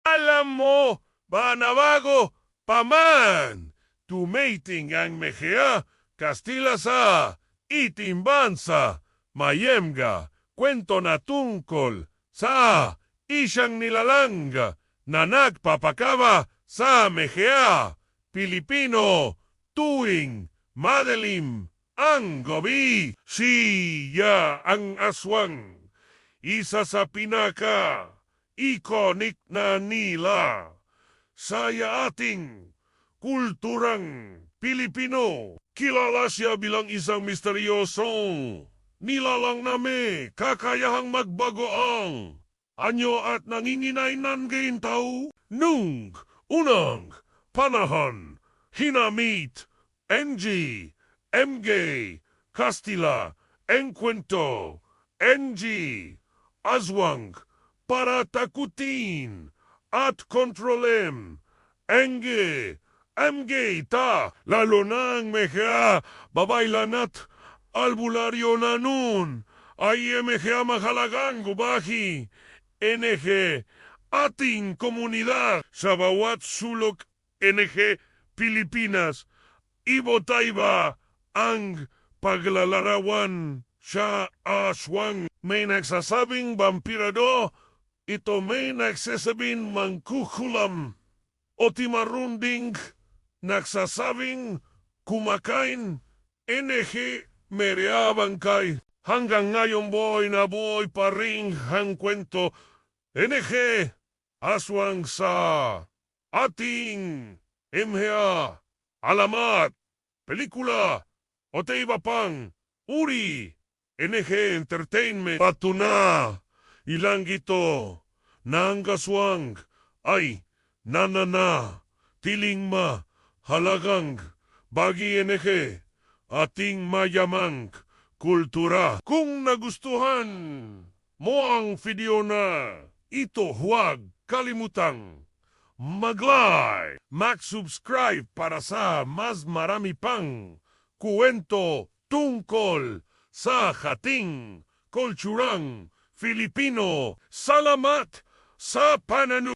Alam mo, banabago, paman, tumating ang Mejia, Kastila sa itimbansa, mayemga, kwento na tungkol sa isang nilalang na nagpapakaba sa Mejia, Pilipino, tuwing madalim ang gabi. Siya ang aswang, isa sa pinaka-iconic na nila sa ating kulturang Pilipino. Kilala siya bilang isang misteryosong nilalang na may kakayahang magbago ang anyo at nanginginay ng gintaw. Nung unang panahon, hinamit NG, MG, Kastila, Enkwento, NG, Aswang, para takutin at kontrolem, Enge, MG, ta, lalo na ang Mejia, babaylan at albularyo na nun, ay Mejia mahalagang gubahi, NG, ating komunidad sa bawat sulok NG Pilipinas, ibotayba ang paglalarawan sa aswang. May nagsasabing vampirado, ito may nagsasabing mangkukulam, o timarunding nagsasabing kumakain, NG Meriabangkay. Hanggang ngayon boy na boy pa rin ang kwento, NG aswang sa ating MHA, alamat, pelikula, o iba pang uri, NG Entertainment. Patuna, ilang ito, ng kaswang ay nanana, tilingma, halagang, bagi NG, ating mayamang kultura. Kung nagustuhan mo ang video na ito, huwag kalimutang mag-like, mag-subscribe para sa mas marami pang kwento tungkol sa ating kulturang Filipino. Salamat sa pananood.